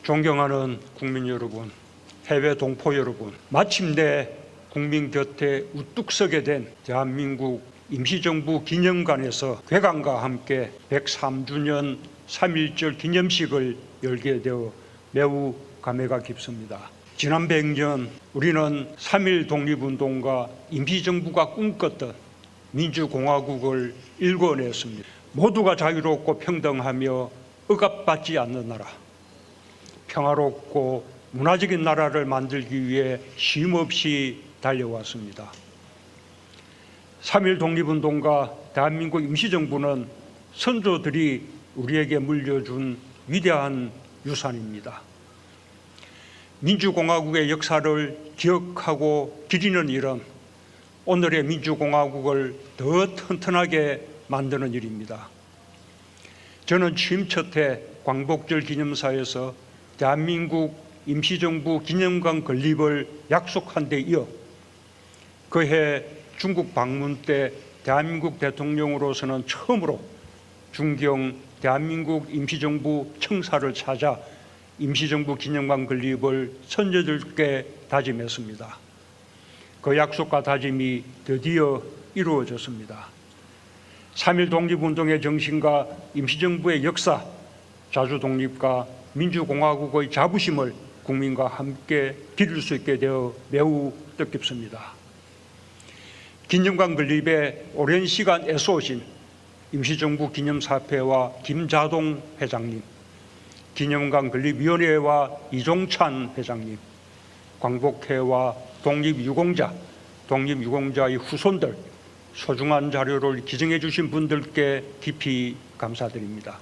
존경하는 국민 여러분, 해외 동포 여러분, 마침내 국민 곁에 우뚝 서게 된 대한민국 임시정부 기념관에서 괴관과 함께 103주년 3.1절 기념식을 열게 되어 매우 감회가 깊습니다. 지난 100년 우리는 3.1 독립운동과 임시정부가 꿈꿨던 민주공화국을 일궈냈습니다. 모두가 자유롭고 평등하며 억압받지 않는 나라, 평화롭고 문화적인 나라를 만들기 위해 쉼없이 달려왔습니다. 3.1 독립운동과 대한민국 임시정부는 선조들이 우리에게 물려준 위대한 유산입니다. 민주공화국의 역사를 기억하고 기리는 일은 오늘의 민주공화국을 더 튼튼하게 만드는 일입니다. 저는 취임 첫해 광복절 기념사에서 대한민국 임시정부 기념관 건립을 약속한 데 이어 그해 중국 방문 때 대한민국 대통령으로서는 처음으로 중경 대한민국 임시정부 청사를 찾아 임시정부 기념관 건립을 선조들께 다짐했습니다. 그 약속과 다짐이 드디어 이루어졌습니다. 3.1 독립운동의 정신과 임시정부의 역사, 자주독립과 민주공화국의 자부심을 국민과 함께 기릴 수 있게 되어 매우 뜻깊습니다. 기념관 건립에 오랜 시간 애써오신 임시정부 기념사패와 김자동 회장님, 기념관 건립위원회와 이종찬 회장님, 광복회와 독립유공자의 후손들, 소중한 자료를 기증해 주신 분들께 깊이 감사드립니다.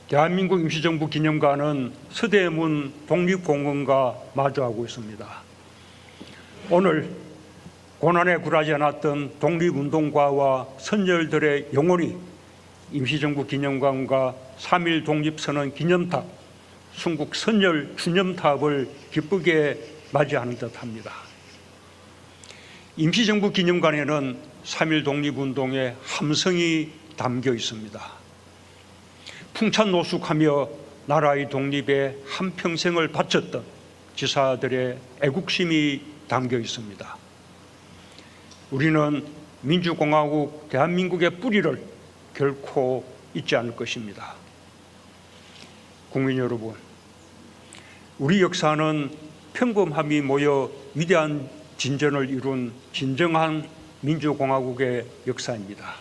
대한민국 임시정부 기념관은 서대문 독립공원과 마주하고 있습니다. 오늘 고난에 굴하지 않았던 독립운동가와 선열들의 영혼이 임시정부 기념관과 3.1 독립선언 기념탑, 순국 선열 추념탑을 기쁘게 맞이하는 듯합니다. 임시정부 기념관에는 3.1 독립운동의 함성이 담겨 있습니다. 풍찬노숙하며 나라의 독립에 한평생을 바쳤던 지사들의 애국심이 담겨 있습니다. 우리는 민주공화국 대한민국의 뿌리를 결코 잊지 않을 것입니다. 국민 여러분, 우리 역사는 평범함이 모여 위대한 진전을 이룬 진정한 민주공화국의 역사입니다.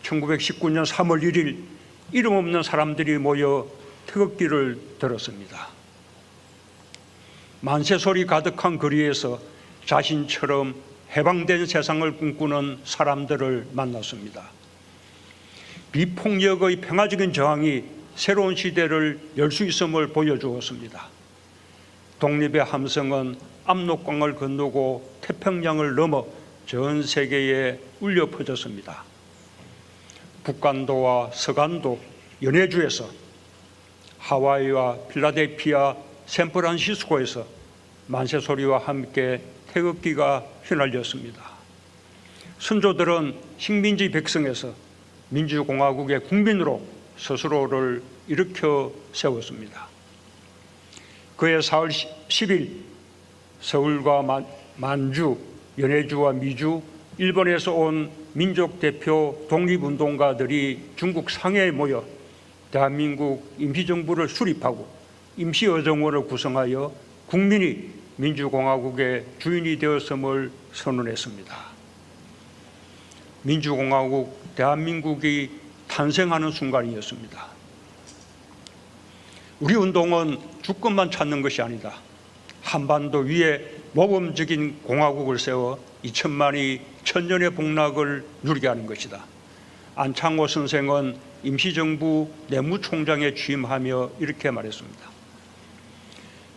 1919년 3월 1일 이름 없는 사람들이 모여 태극기를 들었습니다. 만세소리 가득한 거리에서 자신처럼 해방된 세상을 꿈꾸는 사람들을 만났습니다. 비폭력의 평화적인 저항이 새로운 시대를 열 수 있음을 보여주었습니다. 독립의 함성은 압록강을 건너고 태평양을 넘어 전 세계에 울려 퍼졌습니다. 북간도와 서간도, 연해주에서, 하와이와 필라델피아, 샌프란시스코에서 만세소리와 함께 태극기가 휘날렸습니다. 선조들은 식민지 백성에서 민주공화국의 국민으로 스스로를 일으켜 세웠습니다. 그해 4월 10일 서울과 만주, 연해주와 미주, 일본에서 온 민족 대표 독립운동가들이 중국 상해에 모여 대한민국 임시정부를 수립하고 임시의정원을 구성하여 국민이 민주공화국의 주인이 되었음을 선언했습니다. 민주공화국 대한민국이 탄생하는 순간이었습니다. 우리 운동은 주권만 찾는 것이 아니다. 한반도 위에 모범적인 공화국을 세워 2천만이 천년의 복락을 누리게 하는 것이다. 안창호 선생은 임시정부 내무총장에 취임하며 이렇게 말했습니다.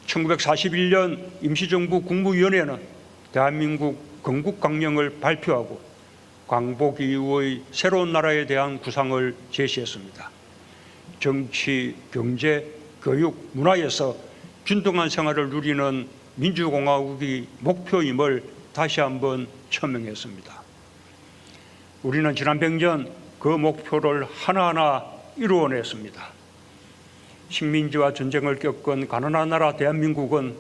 1941년 임시정부 국무위원회는 대한민국 건국강령을 발표하고 광복 이후의 새로운 나라에 대한 구상을 제시했습니다. 정치, 경제, 교육, 문화에서 균등한 생활을 누리는 민주공화국이 목표임을 다시 한번 천명했습니다. 우리는 지난 100년 그 목표를 하나하나 이루어냈습니다. 식민지와 전쟁을 겪은 가난한 나라 대한민국은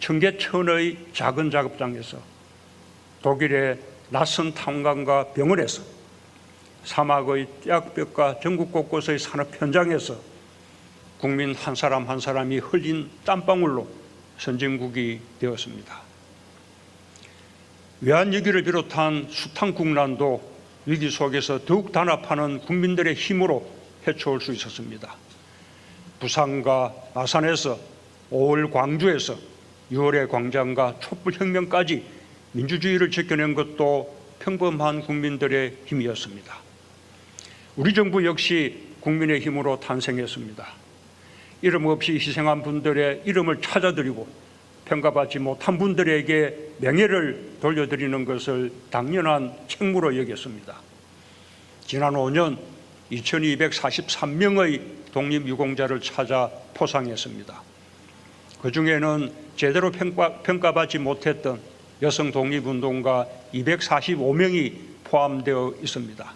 청계천의 작은 작업장에서, 독일의 낯선 탄광과 병원에서, 사막의 떼약볕과 전국 곳곳의 산업 현장에서 국민 한 사람 한 사람이 흘린 땀방울로 선진국이 되었습니다. 외환위기를 비롯한 숱한 국난도 위기 속에서 더욱 단합하는 국민들의 힘으로 헤쳐올 수 있었습니다. 부산과 마산에서, 5월 광주에서, 6월의 광장과 촛불혁명까지 민주주의를 지켜낸 것도 평범한 국민들의 힘이었습니다. 우리 정부 역시 국민의 힘으로 탄생했습니다. 이름 없이 희생한 분들의 이름을 찾아드리고 평가받지 못한 분들에게 명예를 돌려드리는 것을 당연한 책무로 여겼습니다. 지난 5년 2243명의 독립유공자를 찾아 포상했습니다. 그중에는 제대로 평가받지 못했던 여성 독립운동가 245명이 포함되어 있습니다.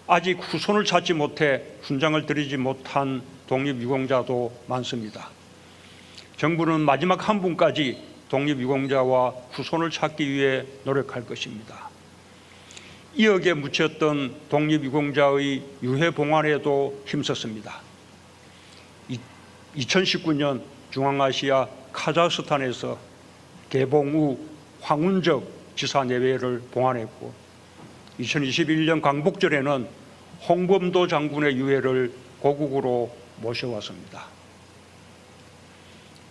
아직 후손을 찾지 못해 훈장을 드리지 못한 독립유공자도 많습니다. 정부는 마지막 한 분까지 독립유공자와 후손을 찾기 위해 노력할 것입니다. 2억에 묻혔던 독립유공자의 유해 봉환에도 힘썼습니다. 2019년 중앙아시아 카자흐스탄에서 개봉 후 황운적 지사 내외를 봉환했고, 2021년 광복절에는 홍범도 장군의 유해를 고국으로 모셔왔습니다.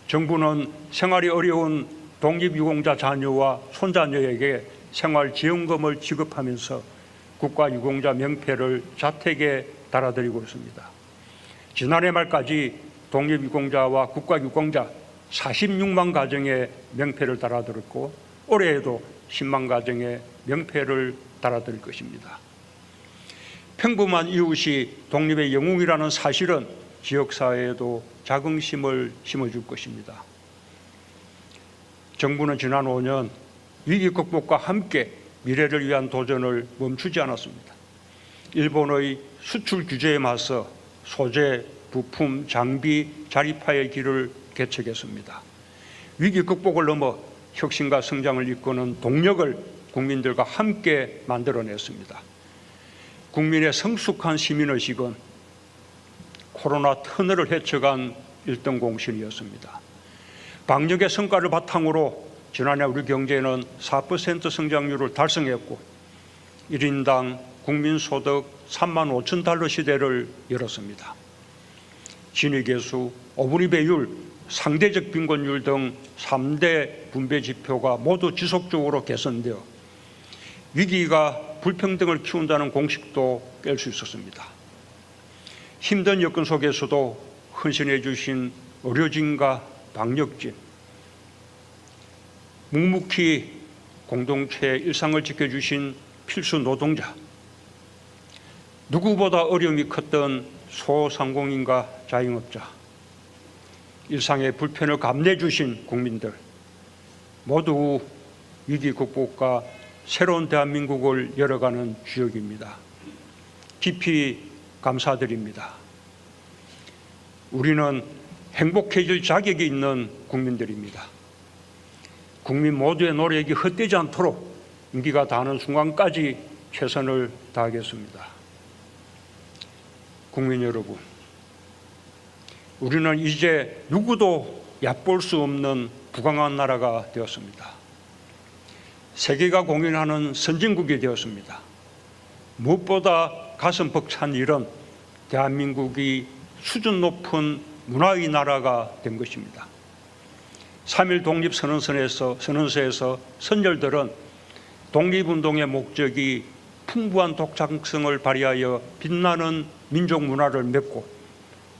정부는 생활이 어려운 독립유공자 자녀와 손자녀에게 생활지원금을 지급하면서 국가유공자 명패를 자택에 달아드리고 있습니다. 지난해 말까지 독립유공자와 국가유공자 46만 가정의 명패를 달아드렸고, 올해에도 10만 가정의 명패를 달아드릴 것입니다. 평범한 이웃이 독립의 영웅이라는 사실은 지역사회에도 자긍심을 심어줄 것입니다. 정부는 지난 5년 위기 극복과 함께 미래를 위한 도전을 멈추지 않았습니다. 일본의 수출 규제에 맞서 소재, 부품, 장비, 자립화의 길을 개척했습니다. 위기 극복을 넘어 혁신과 성장을 이끄는 동력을 국민들과 함께 만들어냈습니다. 국민의 성숙한 시민의식은 코로나 터널을 헤쳐간 1등 공신이었습니다. 방역의 성과를 바탕으로 지난해 우리 경제는 4% 성장률을 달성했고, 1인당 국민소득 3만 5천 달러 시대를 열었습니다. 진위계수, 어분위 배율, 상대적 빈곤율 등 3대 분배 지표가 모두 지속적으로 개선되어 위기가 불평등을 키운다는 공식도 깰 수 있었습니다. 힘든 여건 속에서도 헌신해 주신 의료진과 방역진, 묵묵히 공동체의 일상을 지켜주신 필수 노동자, 누구보다 어려움이 컸던 소상공인과 자영업자, 일상의 불편을 감내해 주신 국민들, 모두 위기 극복과 새로운 대한민국을 열어가는 주역입니다. 깊이 감사드립니다. 우리는 행복해질 자격이 있는 국민들입니다. 국민 모두의 노력이 헛되지 않도록 임기가 다하는 순간까지 최선을 다하겠습니다. 국민 여러분, 우리는 이제 누구도 얕볼 수 없는 부강한 나라가 되었습니다. 세계가 공인하는 선진국이 되었습니다. 무엇보다 가슴 벅찬 일은 대한민국이 수준 높은 문화의 나라가 된 것입니다. 3.1 독립선언서에서 선열들은 독립운동의 목적이 풍부한 독창성을 발휘하여 빛나는 민족 문화를 맺고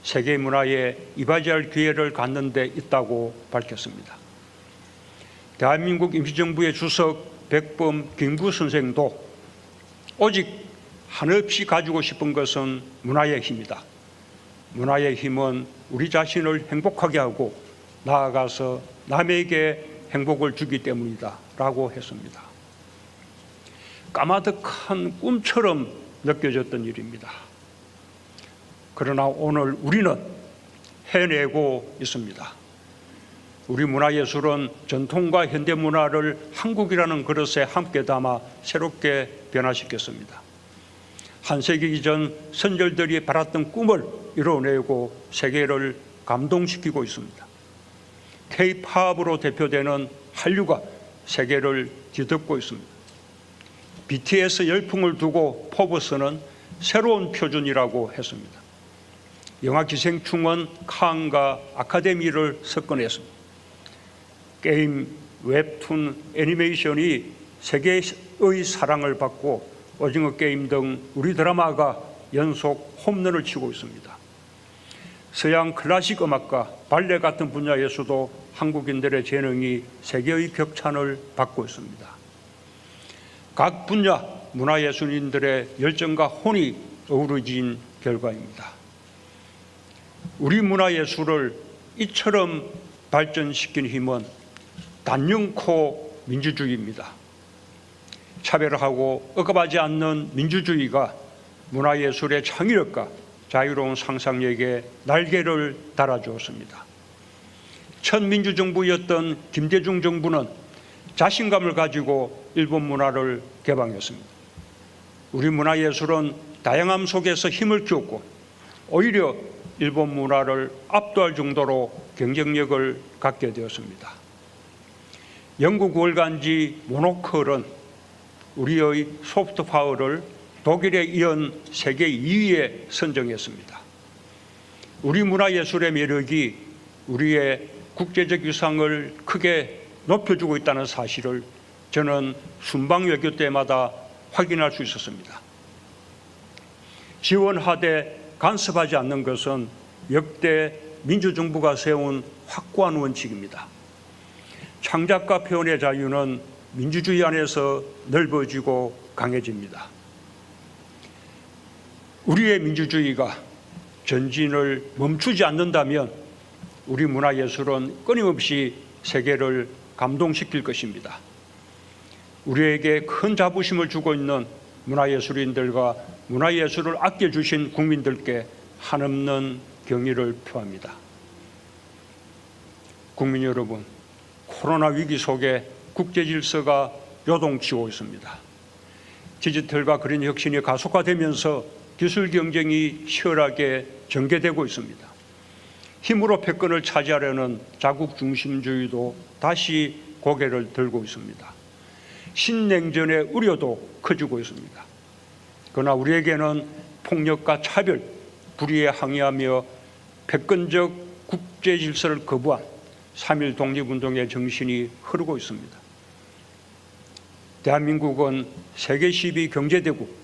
세계 문화에 이바지할 기회를 갖는 데 있다고 밝혔습니다. 대한민국 임시정부의 주석 백범 김구 선생도 오직 한없이 가지고 싶은 것은 문화의 힘이다. 문화의 힘은 우리 자신을 행복하게 하고 나아가서 남에게 행복을 주기 때문이다 라고 했습니다. 까마득한 꿈처럼 느껴졌던 일입니다. 그러나 오늘 우리는 해내고 있습니다. 우리 문화예술은 전통과 현대문화를 한국이라는 그릇에 함께 담아 새롭게 변화시켰습니다. 한 세기 전 선열들이 바랐던 꿈을 이뤄내고 세계를 감동시키고 있습니다. K-팝으로 대표되는 한류가 세계를 뒤덮고 있습니다. BTS 열풍을 두고 포브스는 새로운 표준이라고 했습니다. 영화 기생충은 칸과 아카데미를 석권했습니다. 게임, 웹툰, 애니메이션이 세계의 사랑을 받고 오징어 게임 등 우리 드라마가 연속 홈런을 치고 있습니다. 서양 클래식 음악과 발레 같은 분야에서도 한국인들의 재능이 세계의 격찬을 받고 있습니다. 각 분야 문화예술인들의 열정과 혼이 어우러진 결과입니다. 우리 문화예술을 이처럼 발전시킨 힘은 단연코 민주주의입니다. 차별하고 억압하지 않는 민주주의가 문화예술의 창의력과 자유로운 상상력에 날개를 달아주었습니다. 첫 민주정부였던 김대중 정부는 자신감을 가지고 일본 문화를 개방했습니다. 우리 문화예술은 다양함 속에서 힘을 키웠고 오히려 일본 문화를 압도할 정도로 경쟁력을 갖게 되었습니다. 영국 월간지 모노클은 우리의 소프트 파워를 독일에 이은 세계 2위에 선정했습니다. 우리 문화예술의 매력이 우리의 국제적 위상을 크게 높여주고 있다는 사실을 저는 순방 외교 때마다 확인할 수 있었습니다. 지원하되 간섭하지 않는 것은 역대 민주정부가 세운 확고한 원칙입니다. 창작과 표현의 자유는 민주주의 안에서 넓어지고 강해집니다. 우리의 민주주의가 전진을 멈추지 않는다면 우리 문화예술은 끊임없이 세계를 감동시킬 것입니다. 우리에게 큰 자부심을 주고 있는 문화예술인들과 문화예술을 아껴주신 국민들께 한없는 경의를 표합니다. 국민 여러분, 코로나 위기 속에 국제 질서가 요동치고 있습니다. 디지털과 그린 혁신이 가속화되면서 기술 경쟁이 치열하게 전개되고 있습니다. 힘으로 패권을 차지하려는 자국 중심주의도 다시 고개를 들고 있습니다. 신냉전의 우려도 커지고 있습니다. 그러나 우리에게는 폭력과 차별, 불의에 항의하며 패권적 국제 질서를 거부한 3.1 독립운동의 정신이 흐르고 있습니다. 대한민국은 세계 12 경제대국,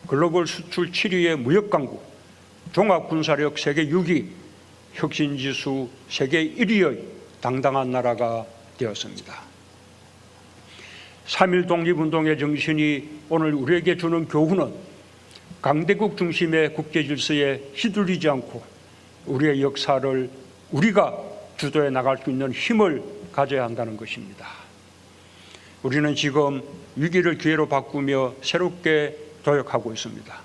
글로벌 수출 7위의 무역강국, 종합군사력 세계 6위, 혁신지수 세계 1위의 당당한 나라가 되었습니다. 3.1 독립운동의 정신이 오늘 우리에게 주는 교훈은 강대국 중심의 국제질서에 휘둘리지 않고 우리의 역사를 우리가 주도해 나갈 수 있는 힘을 가져야 한다는 것입니다. 우리는 지금 위기를 기회로 바꾸며 새롭게 도약하고 있습니다.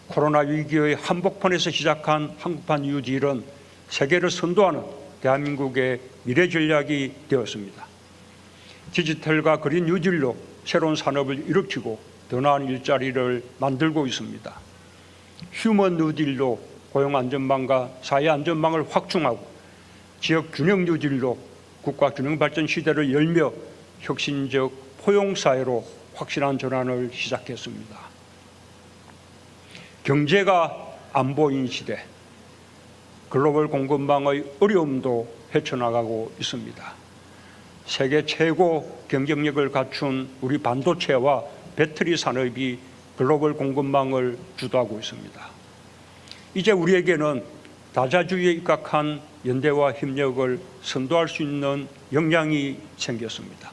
코로나 위기의 한복판에서 시작한 한국판 뉴딜은 세계를 선도하는 대한민국의 미래 전략이 되었습니다. 디지털과 그린 뉴딜로 새로운 산업을 일으키고 더 나은 일자리를 만들고 있습니다. 휴먼 뉴딜로 고용 안전망과 사회 안전망을 확충하고 지역 균형 뉴딜로 국가 균형 발전 시대를 열며 혁신적 포용 사회로 확실한 전환을 시작했습니다. 경제가 안 보인 시대, 글로벌 공급망의 어려움도 헤쳐나가고 있습니다. 세계 최고 경쟁력을 갖춘 우리 반도체와 배터리 산업이 글로벌 공급망을 주도하고 있습니다. 이제 우리에게는 다자주의에 입각한 연대와 협력을 선도할 수 있는 역량이 생겼습니다.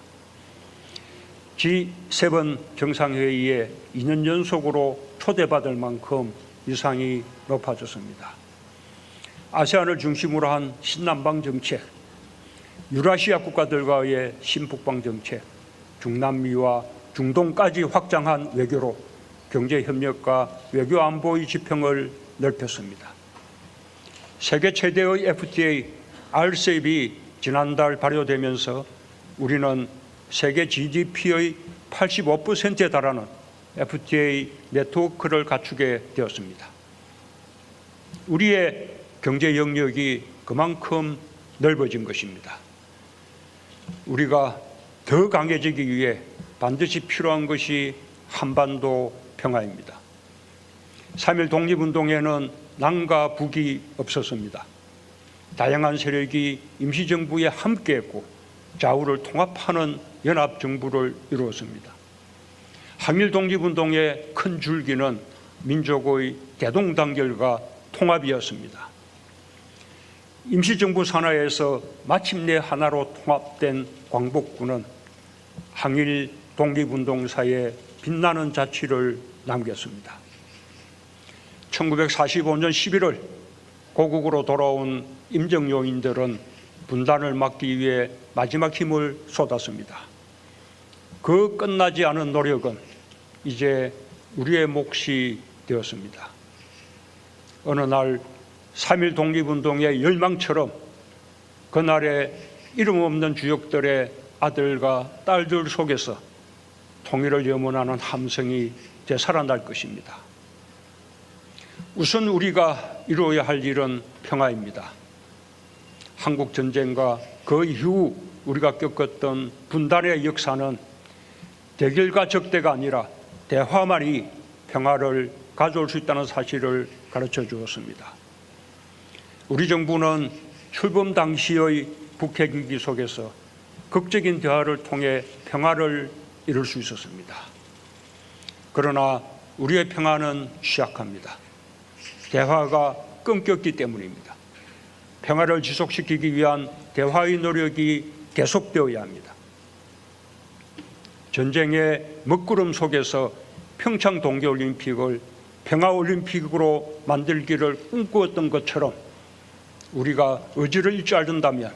G7 정상회의에 2년 연속으로 초대받을 만큼 위상이 높아졌습니다. 아세안을 중심으로 한 신남방 정책, 유라시아 국가들과의 신북방 정책, 중남미와 중동까지 확장한 외교로 경제협력과 외교안보의 지평을 넓혔습니다. 세계 최대의 FTA RCEP이 지난달 발효되면서 우리는 세계 GDP의 85%에 달하는 FTA 네트워크를 갖추게 되었습니다. 우리의 경제 영역이 그만큼 넓어진 것입니다. 우리가 더 강해지기 위해 반드시 필요한 것이 한반도 평화입니다. 3.1 독립운동에는 남과 북이 없었습니다. 다양한 세력이 임시정부에 함께했고 좌우를 통합하는 연합정부를 이루었습니다. 항일 독립운동의 큰 줄기는 민족의 대동단결과 통합이었습니다. 임시정부 산하에서 마침내 하나로 통합된 광복군은 항일 독립운동사에 빛나는 자취를 남겼습니다. 1945년 11월 고국으로 돌아온 임정요인들은 분단을 막기 위해 마지막 힘을 쏟았습니다. 그 끝나지 않은 노력은 이제 우리의 몫이 되었습니다. 어느 날 3.1 독립운동의 열망처럼 그날의 이름 없는 주역들의 아들과 딸들 속에서 통일을 염원하는 함성이 되살아날 것입니다. 우선 우리가 이루어야 할 일은 평화입니다. 한국 전쟁과 그 이후 우리가 겪었던 분단의 역사는 대결과 적대가 아니라 대화만이 평화를 가져올 수 있다는 사실을 가르쳐 주었습니다. 우리 정부는 출범 당시의 북핵 위기 속에서 극적인 대화를 통해 평화를 이룰 수 있었습니다. 그러나 우리의 평화는 취약합니다. 대화가 끊겼기 때문입니다. 평화를 지속시키기 위한 대화의 노력이 계속되어야 합니다. 전쟁의 먹구름 속에서 평창 동계올림픽을 평화올림픽으로 만들기를 꿈꾸었던 것처럼 우리가 의지를 잃지 않는다면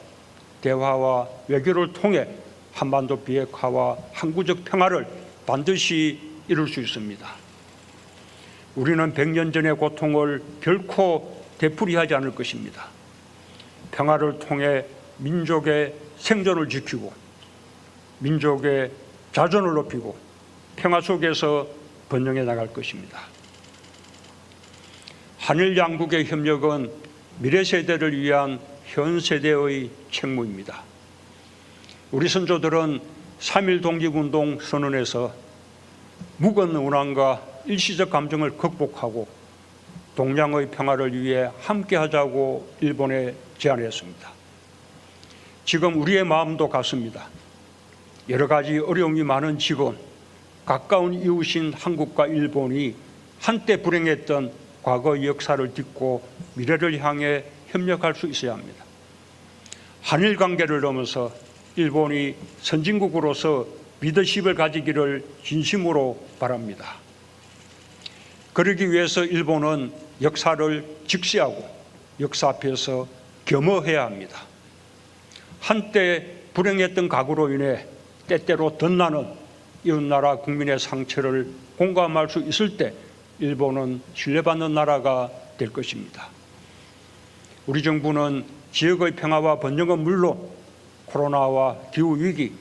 대화와 외교를 통해 한반도 비핵화와 항구적 평화를 반드시 이룰 수 있습니다. 우리는 100년 전의 고통을 결코 되풀이하지 않을 것입니다. 평화를 통해 민족의 생존을 지키고 민족의 자존을 높이고 평화 속에서 번영해 나갈 것입니다. 한일 양국의 협력은 미래 세대를 위한 현 세대의 책무입니다. 우리 선조들은 3.1 독립운동 선언에서 묵은 운항과 일시적 감정을 극복하고 동양의 평화를 위해 함께하자고 일본에 제안했습니다. 지금 우리의 마음도 같습니다. 여러 가지 어려움이 많은 지금 가까운 이웃인 한국과 일본이 한때 불행했던 과거의 역사를 딛고 미래를 향해 협력할 수 있어야 합니다. 한일 관계를 넘어서 일본이 선진국으로서 리더십을 가지기를 진심으로 바랍니다. 그러기 위해서 일본은 역사를 직시하고 역사 앞에서 겸허해야 합니다. 한때 불행했던 과거로 인해 때때로 덧나는 이웃나라 국민의 상처를 공감할 수 있을 때 일본은 신뢰받는 나라가 될 것입니다. 우리 정부는 지역의 평화와 번영은 물론 코로나와 기후위기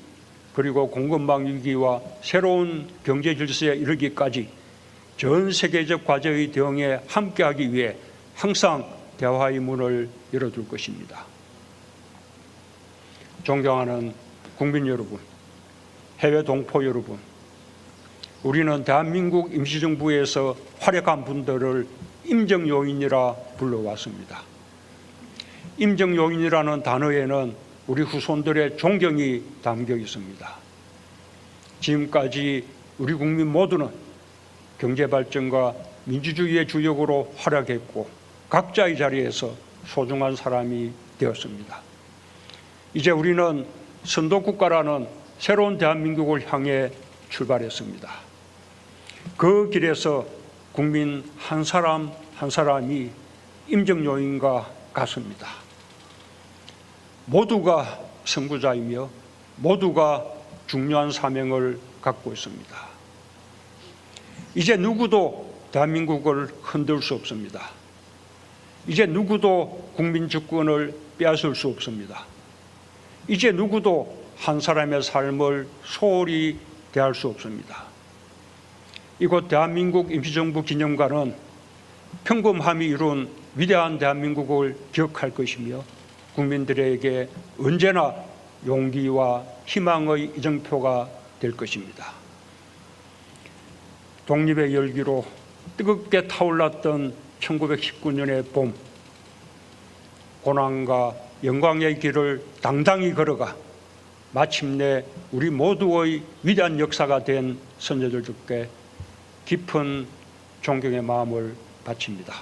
그리고 공급망 위기와 새로운 경제 질서에 이르기까지 전 세계적 과제의 대응에 함께하기 위해 항상 대화의 문을 열어둘 것입니다. 존경하는 국민 여러분, 해외 동포 여러분, 우리는 대한민국 임시정부에서 활약한 분들을 임정요인이라 불러왔습니다. 임정요인이라는 단어에는 우리 후손들의 존경이 담겨 있습니다. 지금까지 우리 국민 모두는 경제발전과 민주주의의 주역으로 활약했고 각자의 자리에서 소중한 사람이 되었습니다. 이제 우리는 선도국가라는 새로운 대한민국을 향해 출발했습니다. 그 길에서 국민 한 사람 한 사람이 임정요인과 같습니다. 모두가 선구자이며 모두가 중요한 사명을 갖고 있습니다. 이제 누구도 대한민국을 흔들 수 없습니다. 이제 누구도 국민 주권을 빼앗을 수 없습니다. 이제 누구도 한 사람의 삶을 소홀히 대할 수 없습니다. 이곳 대한민국 임시정부 기념관은 평범함이 이룬 위대한 대한민국을 기억할 것이며 국민들에게 언제나 용기와 희망의 이정표가 될 것입니다. 독립의 열기로 뜨겁게 타올랐던 1919년의 봄, 고난과 영광의 길을 당당히 걸어가 마침내 우리 모두의 위대한 역사가 된 선조들께 깊은 존경의 마음을 바칩니다.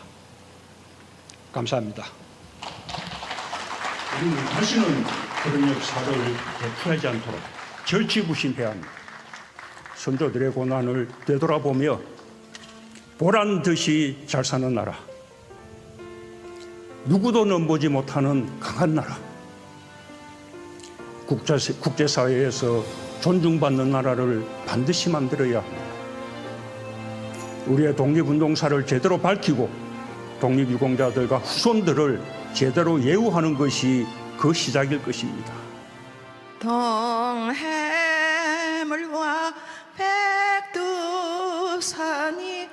감사합니다. 우리는 다시는 그런 역사를 되풀이하지 않도록 절치부심해야 합니다. 선조들의 고난을 되돌아보며 보란 듯이 잘 사는 나라, 누구도 넘보지 못하는 강한 나라, 국제사회에서 존중받는 나라를 반드시 만들어야 합니다. 우리의 독립운동사를 제대로 밝히고 독립유공자들과 후손들을 제대로 예우하는 것이 그 시작일 것입니다. 동해물과 백두산이